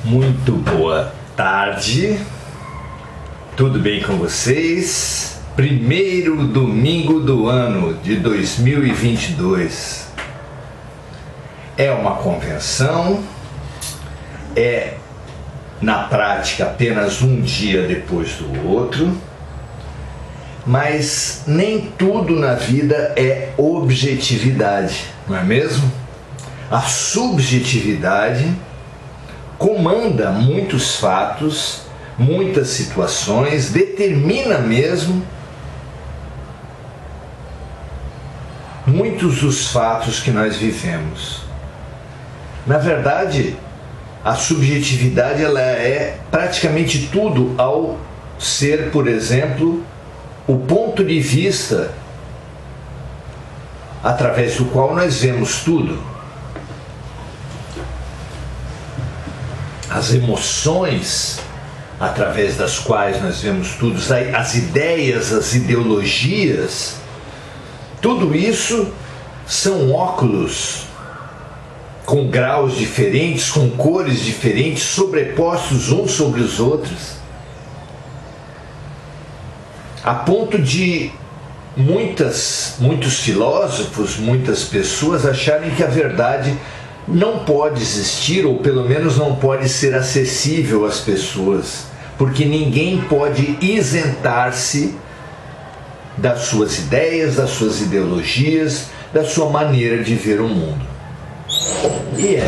Muito boa tarde, tudo bem com vocês? Primeiro domingo do ano de 2022. É uma convenção, é na prática apenas um dia depois do outro, mas nem tudo na vida é objetividade, não é mesmo? A subjetividade comanda muitos fatos, muitas situações, determina mesmo muitos dos fatos que nós vivemos. Na verdade, a subjetividade ela é praticamente tudo ao ser, por exemplo, o ponto de vista através do qual nós vemos tudo. As emoções através das quais nós vemos tudo, as ideias, as ideologias, tudo isso são óculos com graus diferentes, com cores diferentes, sobrepostos uns sobre os outros, a ponto de muitos filósofos, muitas pessoas acharem que a verdade não pode existir, ou pelo menos não pode ser acessível às pessoas, porque ninguém pode isentar-se das suas ideias, das suas ideologias, da sua maneira de ver o mundo. E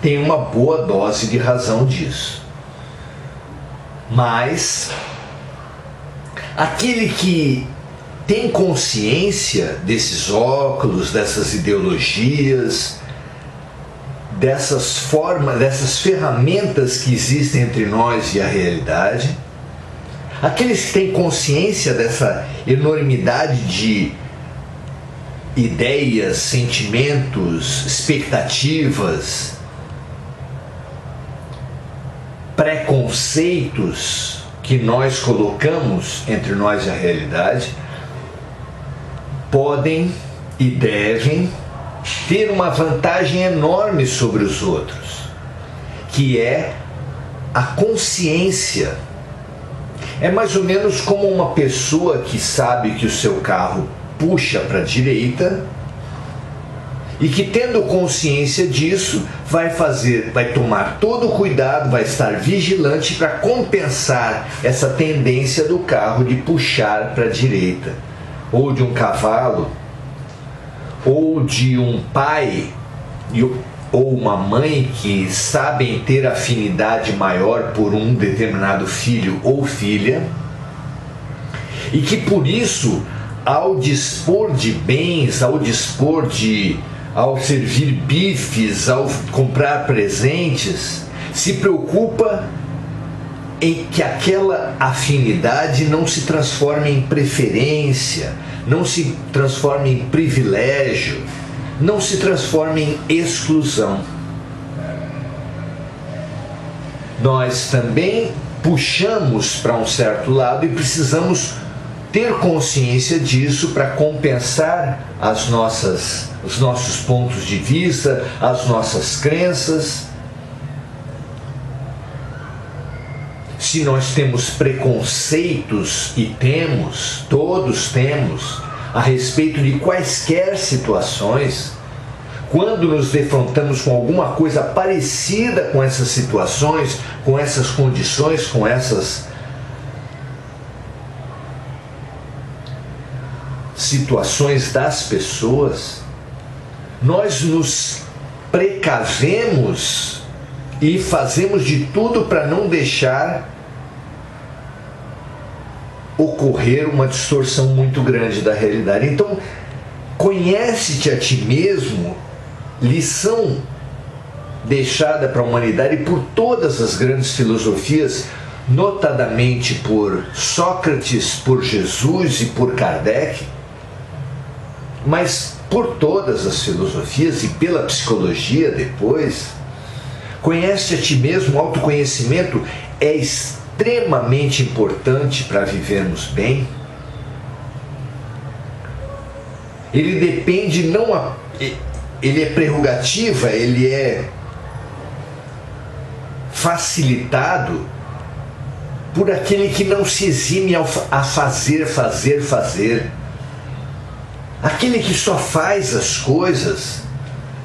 tem uma boa dose de razão disso. Mas aquele que tem consciência desses óculos, dessas ideologias, dessas formas, dessas ferramentas que existem entre nós e a realidade, aqueles que têm consciência dessa enormidade de ideias, sentimentos, expectativas, preconceitos que nós colocamos entre nós e a realidade, podem e devem ter uma vantagem enorme sobre os outros, que é a consciência. É mais ou menos como uma pessoa que sabe que o seu carro puxa para a direita e que, tendo consciência disso, vai tomar todo o cuidado, vai estar vigilante para compensar essa tendência do carro de puxar para a direita, ou de um cavalo, ou de um pai ou uma mãe que sabem ter afinidade maior por um determinado filho ou filha, e que por isso, ao dispor de bens, ao servir bifes, ao comprar presentes, se preocupa em que aquela afinidade não se transforme em preferência, não se transforme em privilégio, não se transforme em exclusão. Nós também puxamos para um certo lado e precisamos ter consciência disso para compensar os nossos pontos de vista, as nossas crenças. Se nós temos preconceitos, e todos temos, a respeito de quaisquer situações, quando nos defrontamos com alguma coisa parecida com essas situações, com essas condições, com essas situações das pessoas, nós nos precavemos e fazemos de tudo para não deixar ocorrer uma distorção muito grande da realidade. Então, conhece-te a ti mesmo, lição deixada para a humanidade por todas as grandes filosofias, notadamente por Sócrates, por Jesus e por Kardec, mas por todas as filosofias e pela psicologia depois. Conhece a ti mesmo, o autoconhecimento é extremamente importante para vivermos bem. Ele depende, ele é prerrogativa, ele é facilitado por aquele que não se exime a fazer. Aquele que só faz as coisas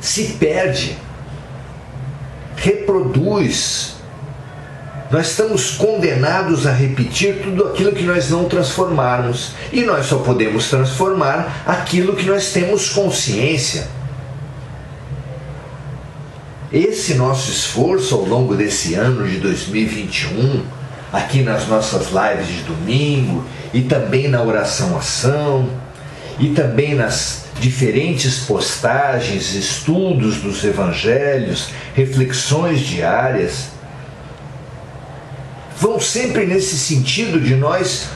se perde, reproduz. Nós estamos condenados a repetir tudo aquilo que nós não transformarmos. E nós só podemos transformar aquilo que nós temos consciência. Esse nosso esforço ao longo desse ano de 2021, aqui nas nossas lives de domingo, e também na oração-ação, e também nas diferentes postagens, estudos dos evangelhos, reflexões diárias, vão sempre nesse sentido de nós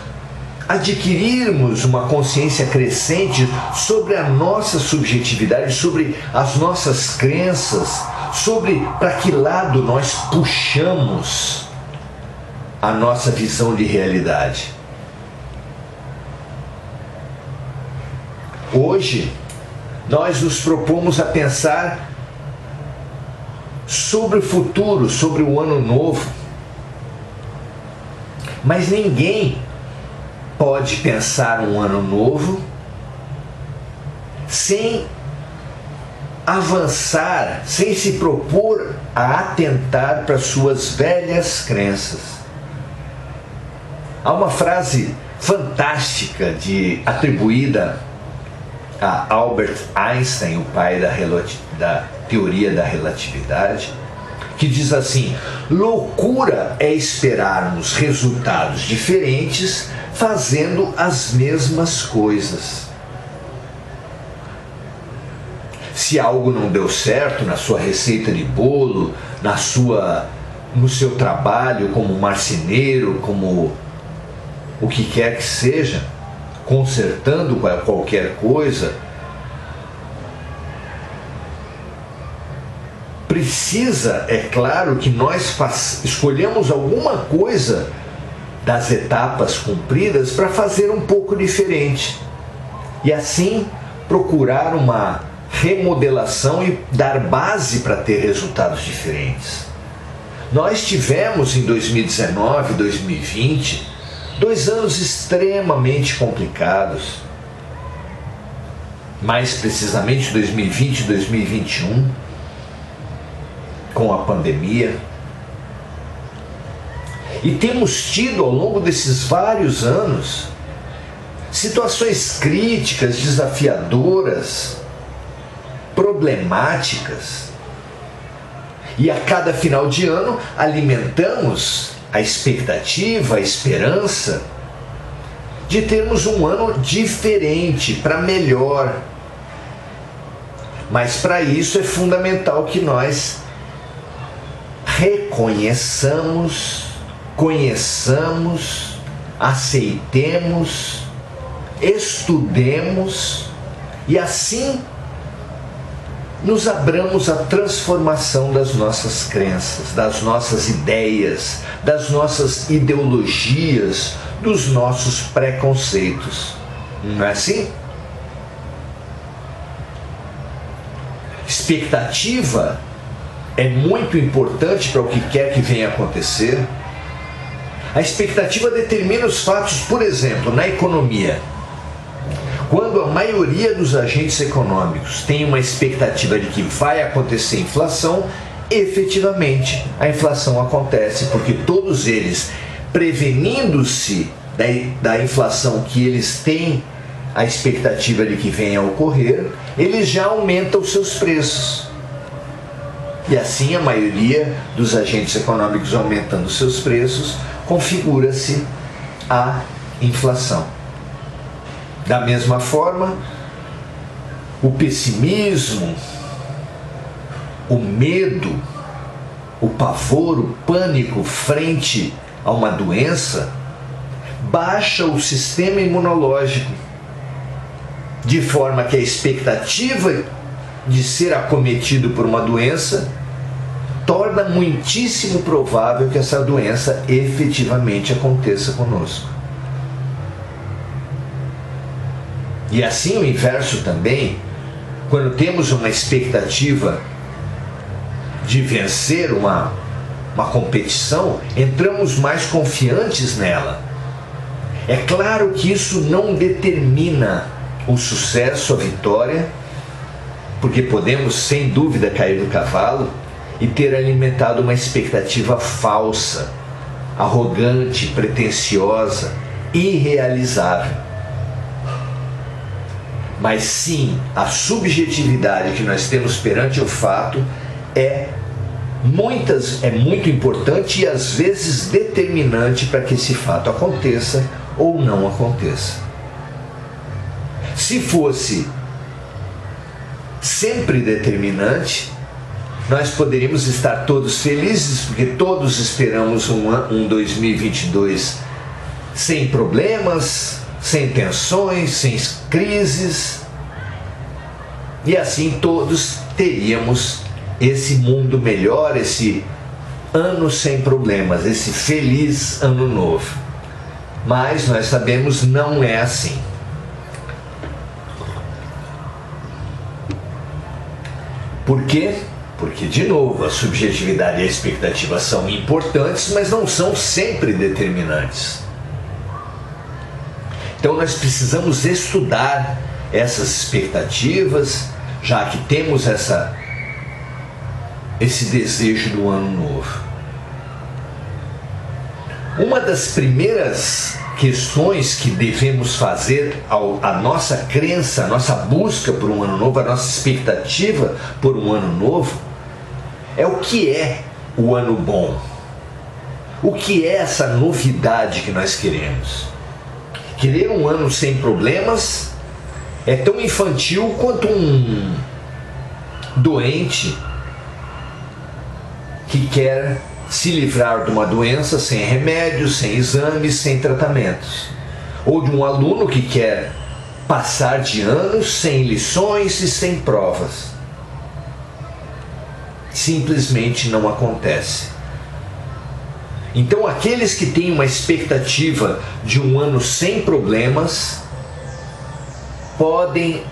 adquirirmos uma consciência crescente sobre a nossa subjetividade, sobre as nossas crenças, sobre para que lado nós puxamos a nossa visão de realidade. Hoje, nós nos propomos a pensar sobre o futuro, sobre o ano novo. Mas ninguém pode pensar um ano novo sem avançar, sem se propor a atentar para suas velhas crenças. Há uma frase fantástica atribuída a Albert Einstein, o pai da teoria da relatividade, que diz assim: loucura é esperarmos resultados diferentes fazendo as mesmas coisas. Se algo não deu certo na sua receita de bolo, no seu trabalho como marceneiro, como o que quer que seja, consertando qualquer coisa, precisa, é claro, que nós escolhamos alguma coisa das etapas cumpridas para fazer um pouco diferente. E assim procurar uma remodelação e dar base para ter resultados diferentes. Nós tivemos em 2019, 2020, 2 anos extremamente complicados. Mais precisamente 2020 e 2021, com a pandemia. E temos tido ao longo desses vários anos situações críticas, desafiadoras, problemáticas. E a cada final de ano alimentamos a expectativa, a esperança de termos um ano diferente, para melhor. Mas para isso é fundamental que nós reconheçamos, conheçamos, aceitemos, estudemos e assim nos abramos à transformação das nossas crenças, das nossas ideias, das nossas ideologias, dos nossos preconceitos. Não é assim? Expectativa é muito importante para o que quer que venha acontecer. A expectativa determina os fatos, por exemplo, na economia. Quando a maioria dos agentes econômicos tem uma expectativa de que vai acontecer inflação, efetivamente a inflação acontece, porque todos eles, prevenindo-se da inflação que eles têm a expectativa de que venha a ocorrer, eles já aumentam os seus preços. E assim a maioria dos agentes econômicos aumentando seus preços, configura-se a inflação. Da mesma forma, o pessimismo, o medo, o pavor, o pânico frente a uma doença, baixa o sistema imunológico, de forma que a expectativa de ser acometido por uma doença torna muitíssimo provável que essa doença efetivamente aconteça conosco. E assim o inverso também, quando temos uma expectativa de vencer uma competição, entramos mais confiantes nela. É claro que isso não determina o sucesso, a vitória, porque podemos sem dúvida cair do cavalo e ter alimentado uma expectativa falsa, arrogante, pretensiosa, irrealizável. Mas sim, a subjetividade que nós temos perante o fato é muito importante e às vezes determinante para que esse fato aconteça ou não aconteça. Se fosse sempre determinante, nós poderíamos estar todos felizes, porque todos esperamos um 2022 sem problemas, sem tensões, sem crises, e assim todos teríamos esse mundo melhor, esse ano sem problemas, esse feliz ano novo. Mas nós sabemos, não é assim. Por quê? Porque, de novo, a subjetividade e a expectativa são importantes, mas não são sempre determinantes. Então nós precisamos estudar essas expectativas, já que temos esse desejo do ano novo. Uma das primeiras questões que devemos fazer a nossa crença, a nossa busca por um ano novo, a nossa expectativa por um ano novo, é o que é o ano bom. O que é essa novidade que nós queremos? Querer um ano sem problemas é tão infantil quanto um doente que quer se livrar de uma doença sem remédios, sem exames, sem tratamentos. Ou de um aluno que quer passar de anos sem lições e sem provas. Simplesmente não acontece. Então aqueles que têm uma expectativa de um ano sem problemas podem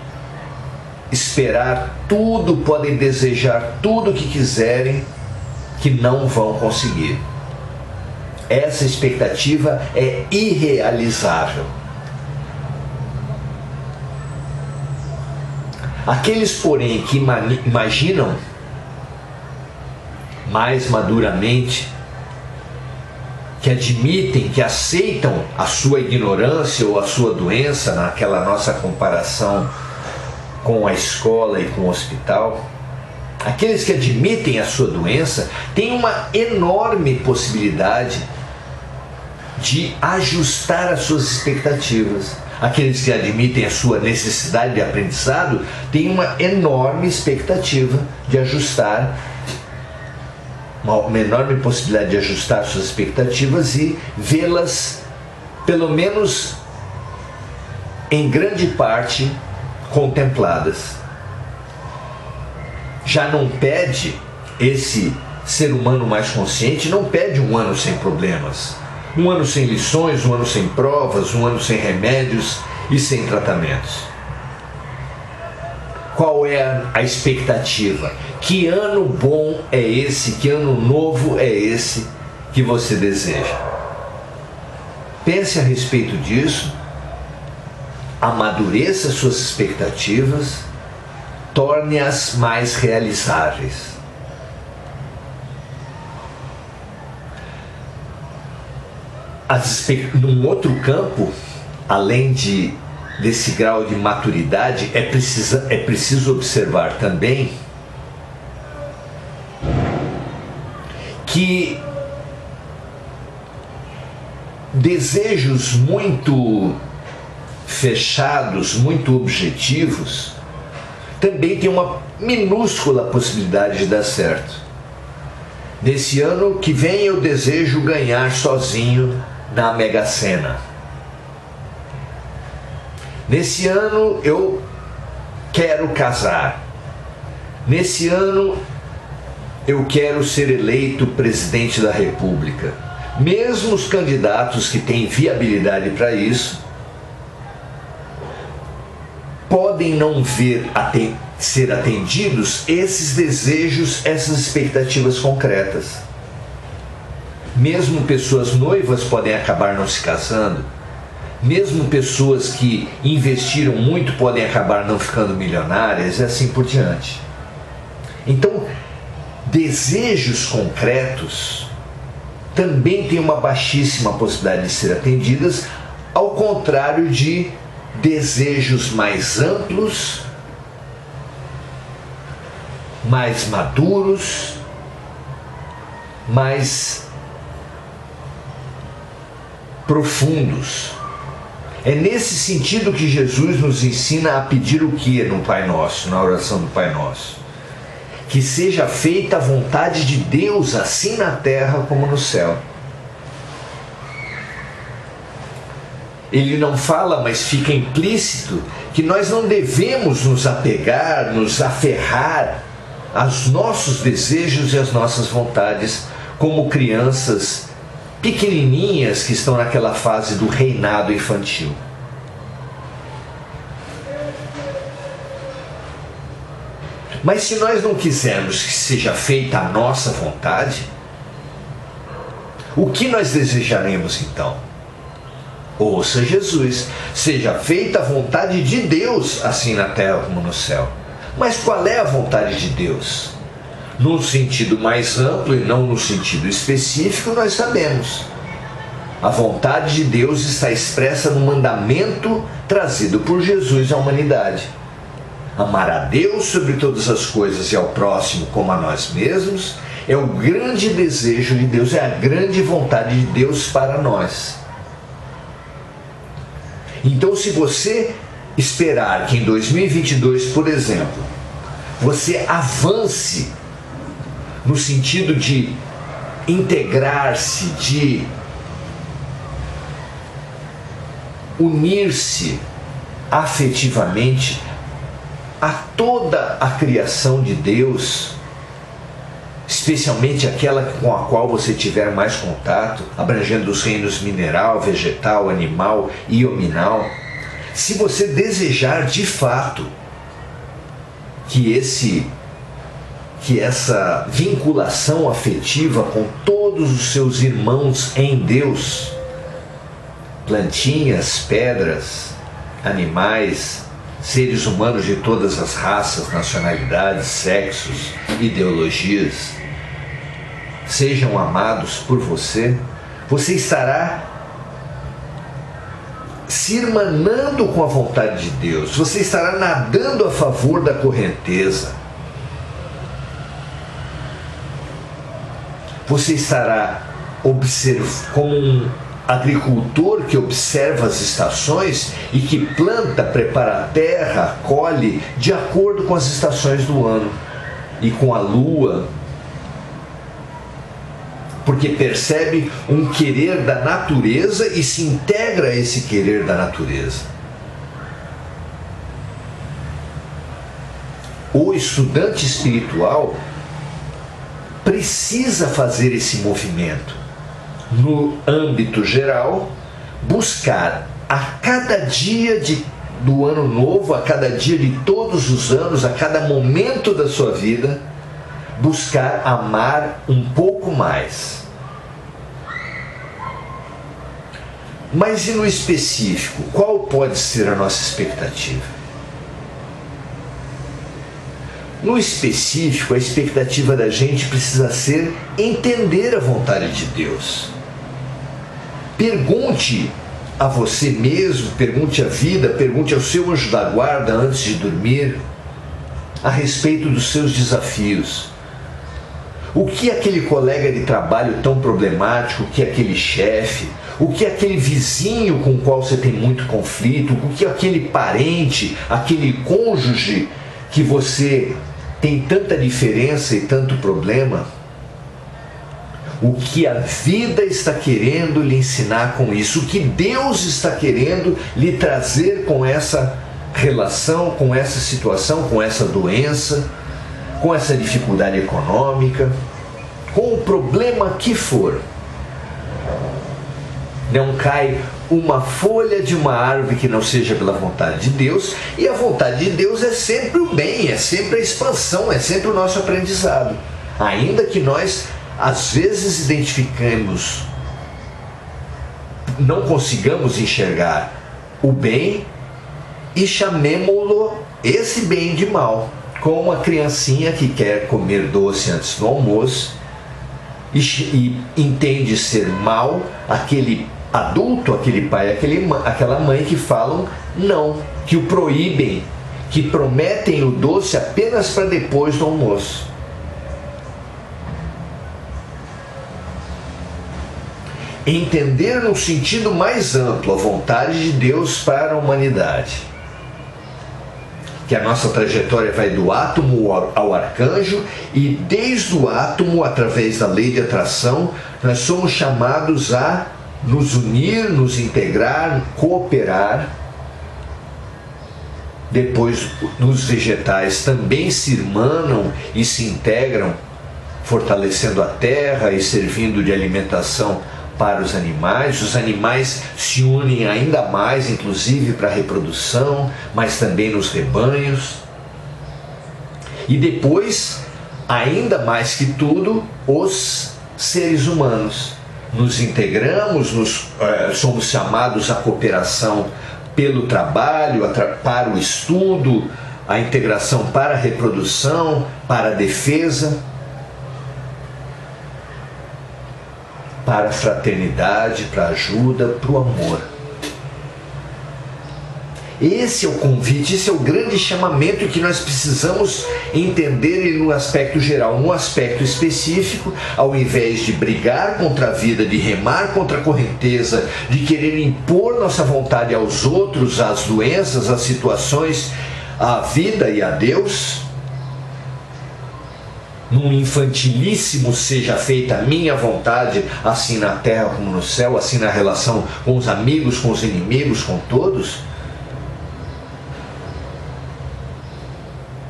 esperar tudo, podem desejar tudo o que quiserem, que não vão conseguir. Essa expectativa é irrealizável. Aqueles, porém, que imaginam mais maduramente, que admitem, que aceitam a sua ignorância ou a sua doença, naquela nossa comparação com a escola e com o hospital, aqueles que admitem a sua doença têm uma enorme possibilidade de ajustar as suas expectativas. Aqueles que admitem a sua necessidade de aprendizado têm uma enorme expectativa de ajustar, uma enorme possibilidade de ajustar suas expectativas e vê-las, pelo menos em grande parte, contempladas. Já não pede, esse ser humano mais consciente não pede um ano sem problemas, um ano sem lições, um ano sem provas, um ano sem remédios e sem tratamentos. Qual é a expectativa? Que ano bom é esse? Que ano novo é esse que você deseja? Pense a respeito disso, amadureça suas expectativas, torne-as mais realizáveis. Num outro campo, além desse grau de maturidade, é preciso observar também que desejos muito fechados, muito objetivos, também tem uma minúscula possibilidade de dar certo. Nesse ano que vem eu desejo ganhar sozinho na Mega Sena. Nesse ano eu quero casar. Nesse ano eu quero ser eleito presidente da República. Mesmo os candidatos que têm viabilidade para isso podem não ser atendidos esses desejos, essas expectativas concretas. Mesmo pessoas noivas podem acabar não se casando. Mesmo pessoas que investiram muito podem acabar não ficando milionárias e assim por diante. Então, desejos concretos também têm uma baixíssima possibilidade de ser atendidas, ao contrário de desejos mais amplos, mais maduros, mais profundos. É nesse sentido que Jesus nos ensina a pedir o que no Pai Nosso, na oração do Pai Nosso? Que seja feita a vontade de Deus, assim na terra como no céu. Ele não fala, mas fica implícito que nós não devemos nos apegar, nos aferrar aos nossos desejos e às nossas vontades como crianças pequenininhas que estão naquela fase do reinado infantil. Mas se nós não quisermos que seja feita a nossa vontade, o que nós desejaremos então? Ouça Jesus: seja feita a vontade de Deus, assim na terra como no céu. Mas qual é a vontade de Deus? No sentido mais amplo e não no sentido específico, nós sabemos. A vontade de Deus está expressa no mandamento trazido por Jesus à humanidade. Amar a Deus sobre todas as coisas e ao próximo como a nós mesmos é o grande desejo de Deus, é a grande vontade de Deus para nós. Então, se você esperar que em 2022, por exemplo, você avance no sentido de integrar-se, de unir-se afetivamente a toda a criação de Deus, especialmente aquela com a qual você tiver mais contato, abrangendo os reinos mineral, vegetal, animal e hominal, se você desejar de fato que essa vinculação afetiva com todos os seus irmãos em Deus, plantinhas, pedras, animais, seres humanos de todas as raças, nacionalidades, sexos, ideologias, sejam amados por você, você estará se irmanando com a vontade de Deus, você estará nadando a favor da correnteza, você estará como um agricultor que observa as estações e que planta, prepara a terra, colhe de acordo com as estações do ano e com a lua, porque percebe um querer da natureza e se integra a esse querer da natureza. O estudante espiritual precisa fazer esse movimento. No âmbito geral, buscar a cada dia do ano novo, a cada dia de todos os anos, a cada momento da sua vida, buscar amar um pouco mais. Mas e no específico, qual pode ser a nossa expectativa? No específico, a expectativa da gente precisa ser entender a vontade de Deus. Pergunte a você mesmo, pergunte à vida, pergunte ao seu anjo da guarda antes de dormir a respeito dos seus desafios. O que aquele colega de trabalho tão problemático, o que aquele chefe, o que aquele vizinho com o qual você tem muito conflito, o que aquele parente, aquele cônjuge que você tem tanta diferença e tanto problema, o que a vida está querendo lhe ensinar com isso, o que Deus está querendo lhe trazer com essa relação, com essa situação, com essa doença, com essa dificuldade econômica, com o problema que for. Não cai uma folha de uma árvore que não seja pela vontade de Deus, e a vontade de Deus é sempre o bem, é sempre a expansão, é sempre o nosso aprendizado. Ainda que nós às vezes não consigamos enxergar o bem e chamemo-lo, esse bem, de mal. Como a criancinha que quer comer doce antes do almoço e entende ser mal aquele adulto, aquele pai, aquela mãe que falam não, que o proíbem, que prometem o doce apenas para depois do almoço. Entender no sentido mais amplo a vontade de Deus para a humanidade. Que a nossa trajetória vai do átomo ao arcanjo, e desde o átomo, através da lei de atração, nós somos chamados a nos unir, nos integrar, cooperar. Depois, nos vegetais também se irmanam e se integram, fortalecendo a terra e servindo de alimentação para os animais se unem ainda mais, inclusive para a reprodução, mas também nos rebanhos. E depois, ainda mais que tudo, os seres humanos. Nos integramos, somos chamados à cooperação pelo trabalho, para o estudo, a integração para a reprodução, para a defesa, para a fraternidade, para a ajuda, para o amor. Esse é o convite, esse é o grande chamamento que nós precisamos entender no aspecto geral. No aspecto específico, ao invés de brigar contra a vida, de remar contra a correnteza, de querer impor nossa vontade aos outros, às doenças, às situações, à vida e a Deus, num infantilíssimo seja feita a minha vontade, assim na terra como no céu, assim na relação com os amigos, com os inimigos, com todos.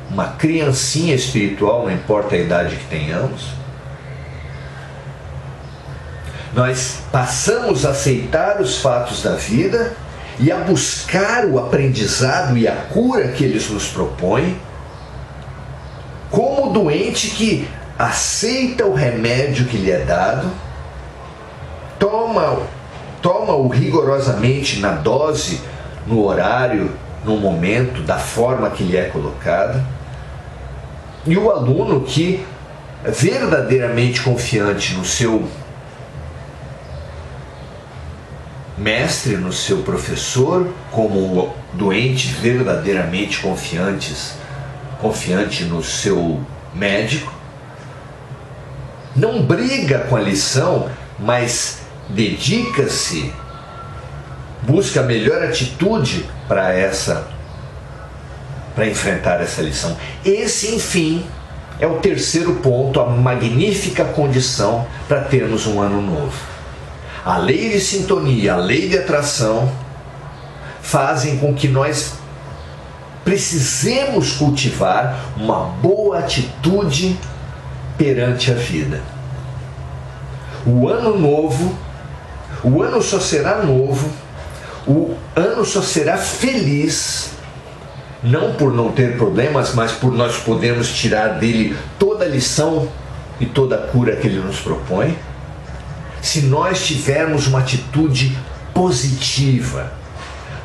Uma criancinha espiritual, não importa a idade que tenhamos. Nós passamos a aceitar os fatos da vida e a buscar o aprendizado e a cura que eles nos propõem, como o doente que aceita o remédio que lhe é dado, toma-o rigorosamente na dose, no horário, no momento, da forma que lhe é colocada, e o aluno que, verdadeiramente confiante no seu mestre, no seu professor, como o doente verdadeiramente confiante no seu médico, não briga com a lição, mas dedica-se, busca a melhor atitude para enfrentar essa lição. Esse, enfim, é o terceiro ponto, a magnífica condição para termos um ano novo. A lei de sintonia, a lei de atração fazem com que nós precisemos cultivar uma boa atitude perante a vida. O ano novo, o ano só será novo, o ano só será feliz, não por não ter problemas, mas por nós podermos tirar dele toda a lição e toda a cura que ele nos propõe, se nós tivermos uma atitude positiva,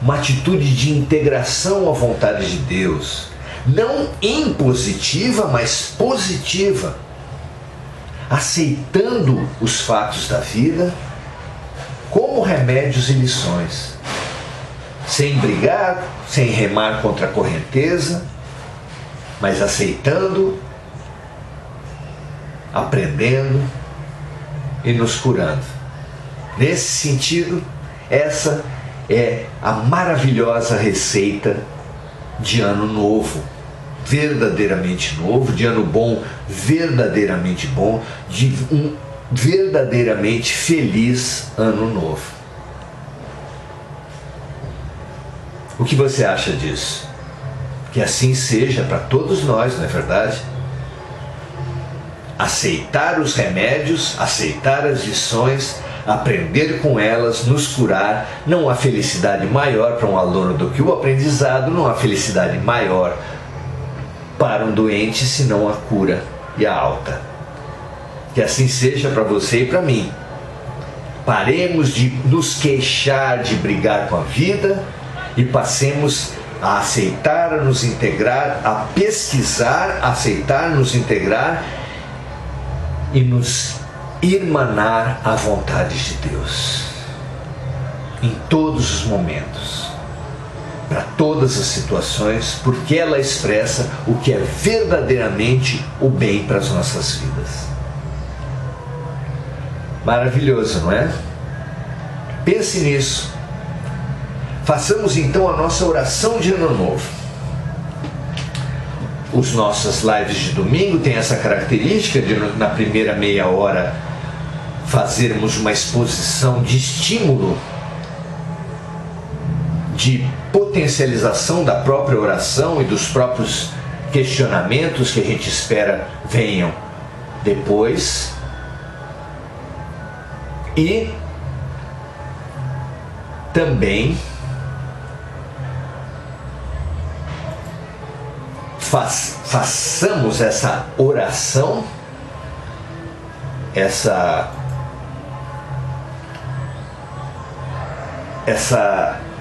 uma atitude de integração à vontade de Deus, não impositiva, mas positiva, aceitando os fatos da vida como remédios e lições, sem brigar, sem remar contra a correnteza, mas aceitando, aprendendo e nos curando. Nesse sentido, essa é a maravilhosa receita de ano novo, verdadeiramente novo, de ano bom, verdadeiramente bom, de um verdadeiramente feliz ano novo. O que você acha disso? Que assim seja para todos nós, não é verdade? Aceitar os remédios, aceitar as lições, aprender com elas, nos curar. Não há felicidade maior para um aluno do que o aprendizado, não há felicidade maior para um doente senão a cura e a alta. Que assim seja para você e para mim. Paremos de nos queixar, de brigar com a vida e passemos a aceitar, a nos integrar, a pesquisar, aceitar, nos integrar e nos irmanar à vontade de Deus. Em todos os momentos, para todas as situações, porque ela expressa o que é verdadeiramente o bem para as nossas vidas. Maravilhoso, não é? Pense nisso. Façamos então a nossa oração de Ano Novo. Os nossas lives de domingo têm essa característica de, na primeira meia hora, fazermos uma exposição de estímulo, de potencialização da própria oração e dos próprios questionamentos que a gente espera venham depois. E também façamos essa oração,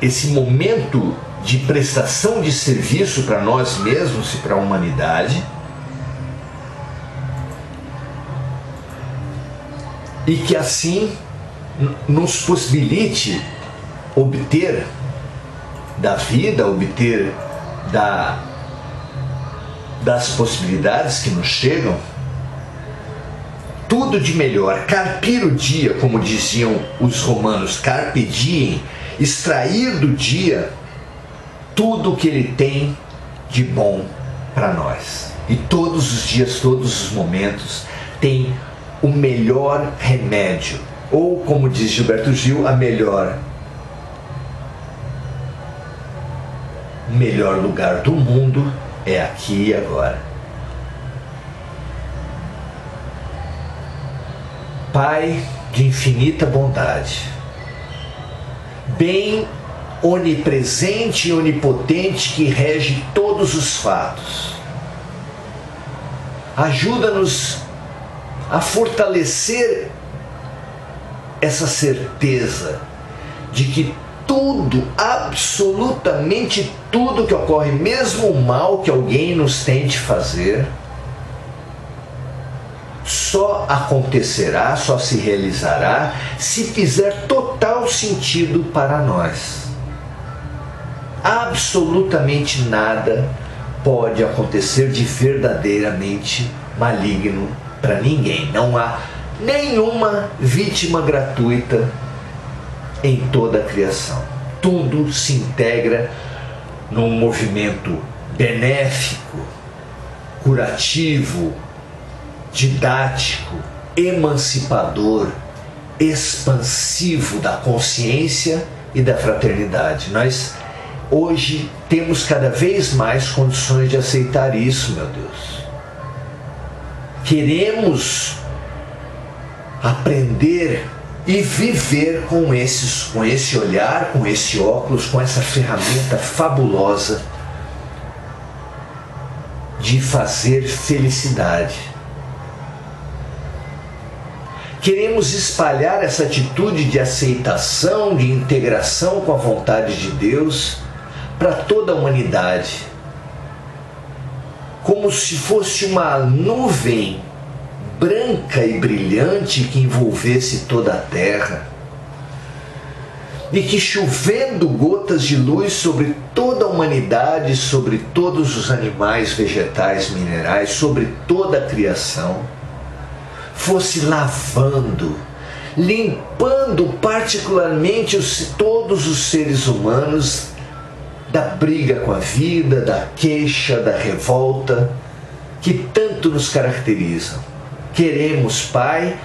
esse momento de prestação de serviço para nós mesmos e para a humanidade, e que assim nos possibilite obter da vida, obter das possibilidades que nos chegam, tudo de melhor, carpir o dia, como diziam os romanos, carpe diem, extrair do dia tudo o que ele tem de bom para nós. E todos os dias, todos os momentos tem o melhor remédio, ou como diz Gilberto Gil, o melhor lugar do mundo é aqui e agora. Pai de infinita bondade, bem onipresente e onipotente que rege todos os fatos, ajuda-nos a fortalecer essa certeza de que tudo, absolutamente tudo que ocorre, mesmo o mal que alguém nos tente fazer, só acontecerá, só se realizará se fizer total sentido para nós. Absolutamente nada pode acontecer de verdadeiramente maligno para ninguém. Não há nenhuma vítima gratuita em toda a criação. Tudo se integra num movimento benéfico, curativo, didático, emancipador, expansivo da consciência e da fraternidade. Nós hoje temos cada vez mais condições de aceitar isso, meu Deus. Queremos aprender e viver com esse olhar, com esse óculos, com essa ferramenta fabulosa de fazer felicidade. Queremos espalhar essa atitude de aceitação, de integração com a vontade de Deus para toda a humanidade, como se fosse uma nuvem branca e brilhante que envolvesse toda a terra, e que, chovendo gotas de luz sobre toda a humanidade, sobre todos os animais, vegetais, minerais, sobre toda a criação, fosse lavando, limpando particularmente todos os seres humanos da briga com a vida, da queixa, da revolta, que tanto nos caracterizam. Queremos, Pai,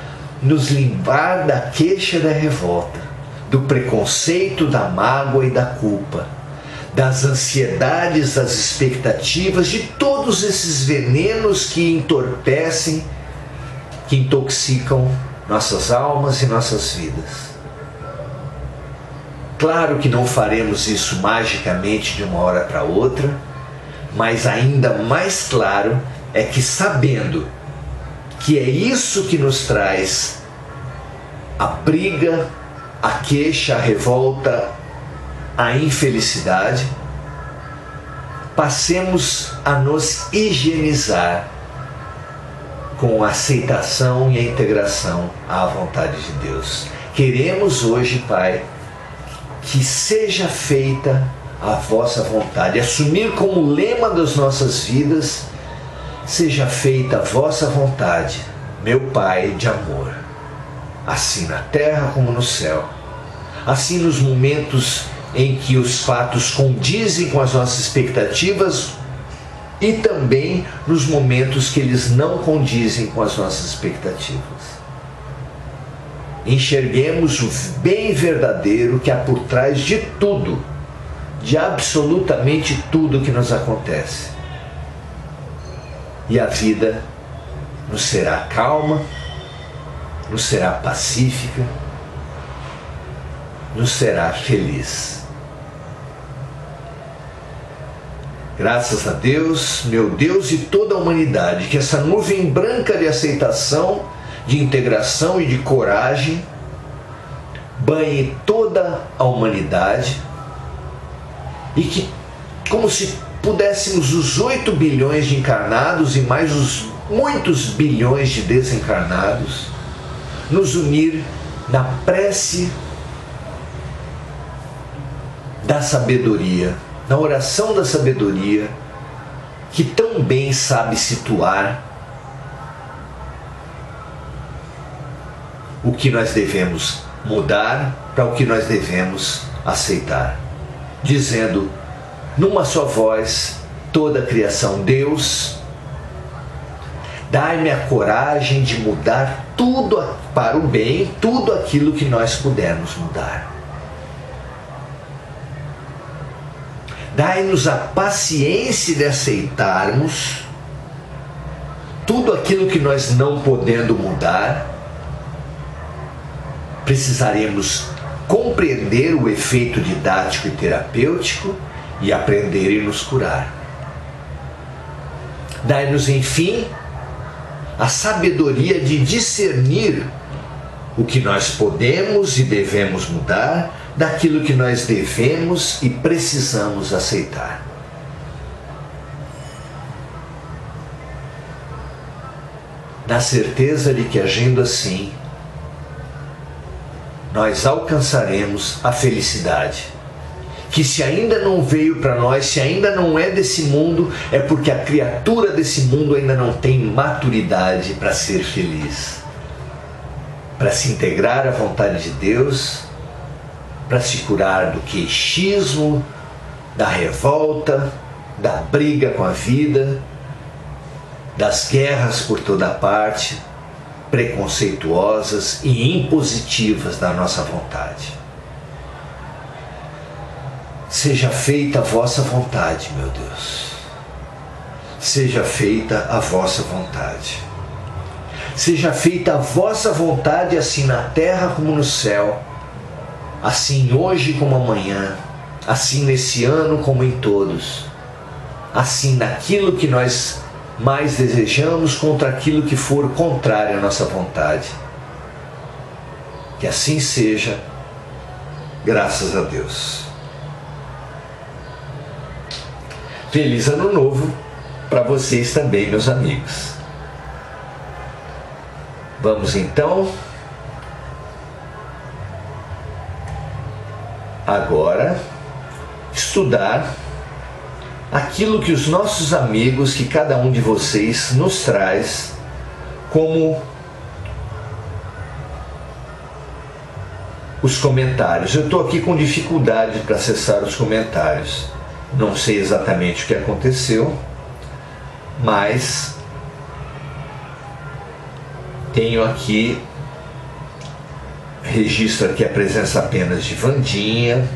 nos limpar da queixa e da revolta, do preconceito, da mágoa e da culpa, das ansiedades, das expectativas, de todos esses venenos que entorpecem, que intoxicam nossas almas e nossas vidas. Claro que não faremos isso magicamente de uma hora para outra, mas ainda mais claro é que, sabendo que é isso que nos traz a briga, a queixa, a revolta, a infelicidade, passemos a nos higienizar com a aceitação e a integração à vontade de Deus. Queremos hoje, Pai, que seja feita a vossa vontade, assumir como lema das nossas vidas: seja feita a vossa vontade, meu Pai de amor, assim na terra como no céu. Assim nos momentos em que os fatos condizem com as nossas expectativas e também nos momentos que eles não condizem com as nossas expectativas. Enxerguemos o bem verdadeiro que há por trás de tudo, de absolutamente tudo que nos acontece. E a vida nos será calma, nos será pacífica, nos será feliz. Graças a Deus, meu Deus, e toda a humanidade, que essa nuvem branca de aceitação, de integração e de coragem banhe toda a humanidade, e que, como se pudéssemos os 8 bilhões de encarnados e mais os muitos bilhões de desencarnados, nos unir na prece da sabedoria, na oração da sabedoria, que tão bem sabe situar o que nós devemos mudar para o que nós devemos aceitar, dizendo numa só voz toda a criação: Deus, dai-me a coragem de mudar tudo para o bem, tudo aquilo que nós pudermos mudar. Dai-nos a paciência de aceitarmos tudo aquilo que nós não podendo mudar. Precisaremos compreender o efeito didático e terapêutico e aprender e nos curar. Dai-nos, enfim, a sabedoria de discernir o que nós podemos e devemos mudar daquilo que nós devemos e precisamos aceitar. Na certeza de que, agindo assim, nós alcançaremos a felicidade, que se ainda não veio para nós, se ainda não é desse mundo, é porque a criatura desse mundo ainda não tem maturidade para ser feliz, para se integrar à vontade de Deus, para se curar do queixismo, da revolta, da briga com a vida, das guerras por toda parte, preconceituosas e impositivas da nossa vontade. Seja feita a vossa vontade, meu Deus. Seja feita a vossa vontade. Seja feita a vossa vontade, assim na terra como no céu, assim hoje como amanhã, assim nesse ano como em todos, assim naquilo que nós mais desejamos contra aquilo que for contrário à nossa vontade. Que assim seja, graças a Deus. Feliz Ano Novo para vocês também, meus amigos. Vamos então agora estudar aquilo que os nossos amigos, que cada um de vocês nos traz como os comentários. Eu estou aqui com dificuldade para acessar os comentários. Não sei exatamente o que aconteceu, mas tenho aqui, registro aqui a presença apenas de Vandinha,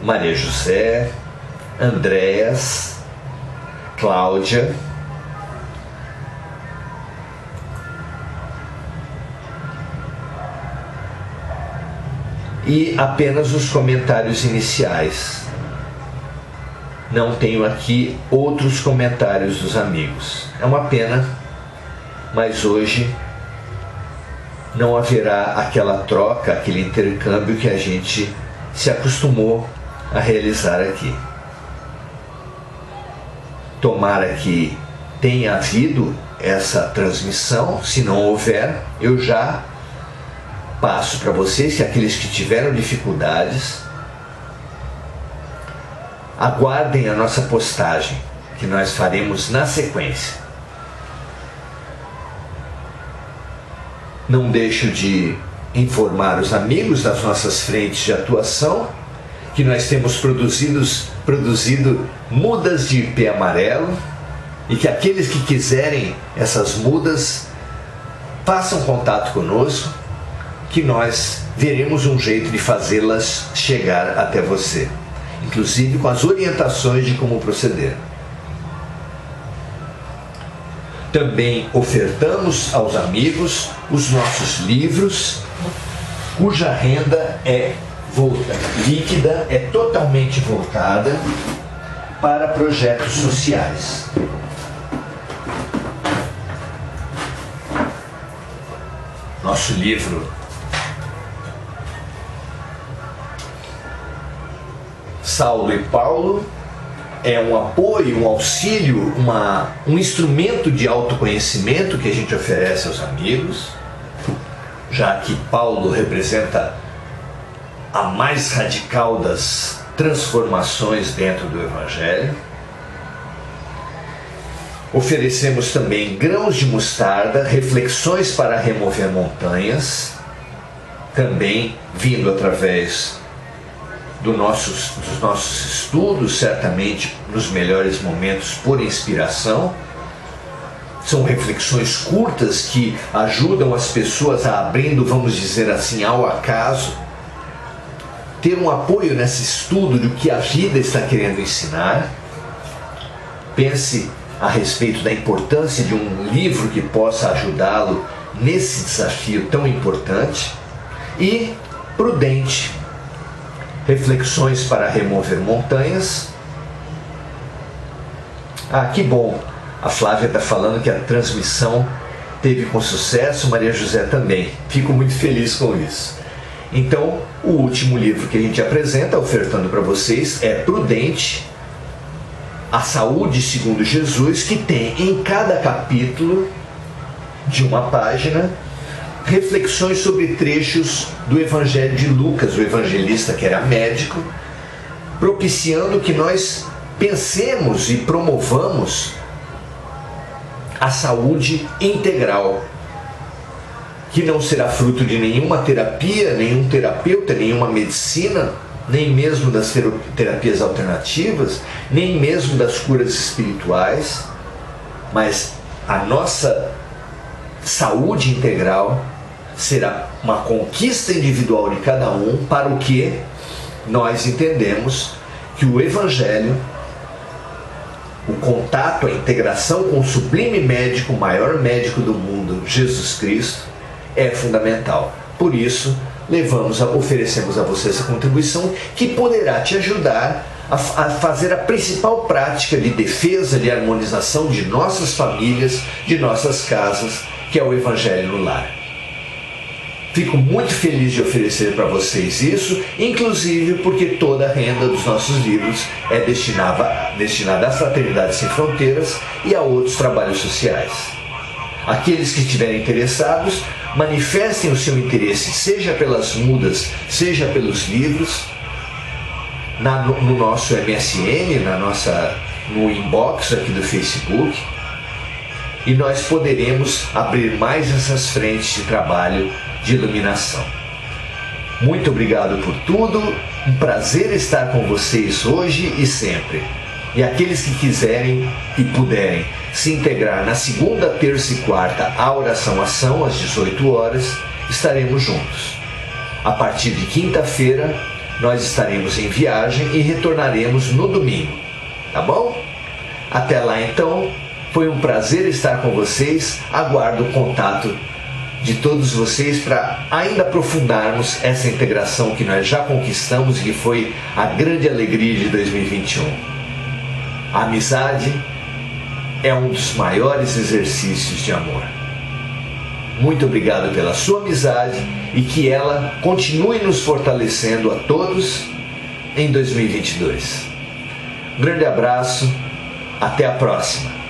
Maria José, Andréas, Cláudia, e apenas os comentários iniciais. Não tenho aqui outros comentários dos amigos. É uma pena, mas hoje não haverá aquela troca, aquele intercâmbio que a gente se acostumou a realizar aqui. Tomara que tenha havido essa transmissão. Se não houver, eu já passo para vocês que aqueles que tiveram dificuldades aguardem a nossa postagem, que nós faremos na sequência. Não deixo de informar os amigos das nossas frentes de atuação que nós temos produzido mudas de ipê amarelo, e que aqueles que quiserem essas mudas façam contato conosco, que nós veremos um jeito de fazê-las chegar até você, inclusive com as orientações de como proceder. Também ofertamos aos amigos os nossos livros, cuja renda é líquida, é totalmente voltada para projetos sociais. Nosso livro Saulo e Paulo é um apoio, um auxílio, um instrumento de autoconhecimento que a gente oferece aos amigos, já que Paulo representa a mais radical das transformações dentro do Evangelho. Oferecemos também grãos de mostarda, reflexões para remover montanhas, também vindo através dos nossos estudos, certamente nos melhores momentos por inspiração. São reflexões curtas que ajudam as pessoas a, abrindo, vamos dizer assim, ao acaso, ter um apoio nesse estudo do que a vida está querendo ensinar. Pense a respeito da importância de um livro que possa ajudá-lo nesse desafio tão importante. E Prudente, reflexões para remover montanhas. Que bom, a Flávia está falando que a transmissão teve com sucesso, Maria José também. Fico muito feliz com isso. Então, o último livro que a gente apresenta, ofertando para vocês, é Prudente, a Saúde segundo Jesus, que tem em cada capítulo de uma página reflexões sobre trechos do Evangelho de Lucas, o evangelista que era médico, propiciando que nós pensemos e promovamos a saúde integral, que não será fruto de nenhuma terapia, nenhum terapeuta, nenhuma medicina, nem mesmo das terapias alternativas, nem mesmo das curas espirituais, mas a nossa saúde integral será uma conquista individual de cada um, para o que nós entendemos que o Evangelho, o contato, a integração com o sublime médico, o maior médico do mundo, Jesus Cristo, é fundamental. Por isso, oferecemos a você essa contribuição que poderá te ajudar a fazer a principal prática de defesa, de harmonização de nossas famílias, de nossas casas, que é o Evangelho no lar. Fico muito feliz de oferecer para vocês isso, inclusive porque toda a renda dos nossos livros é destinada à Fraternidade Sem Fronteiras e a outros trabalhos sociais. Aqueles que estiverem interessados, manifestem o seu interesse, seja pelas mudas, seja pelos livros, no nosso MSN, no inbox aqui do Facebook, e nós poderemos abrir mais essas frentes de trabalho de iluminação. Muito obrigado por tudo, um prazer estar com vocês hoje e sempre. E aqueles que quiserem e puderem se integrar na segunda, terça e quarta à oração-ação, às 18 horas, estaremos juntos. A partir de quinta-feira, nós estaremos em viagem e retornaremos no domingo, tá bom? Até lá então, foi um prazer estar com vocês, aguardo o contato de todos vocês para ainda aprofundarmos essa integração que nós já conquistamos e que foi a grande alegria de 2021. A amizade é um dos maiores exercícios de amor. Muito obrigado pela sua amizade e que ela continue nos fortalecendo a todos em 2022. Um grande abraço, até a próxima.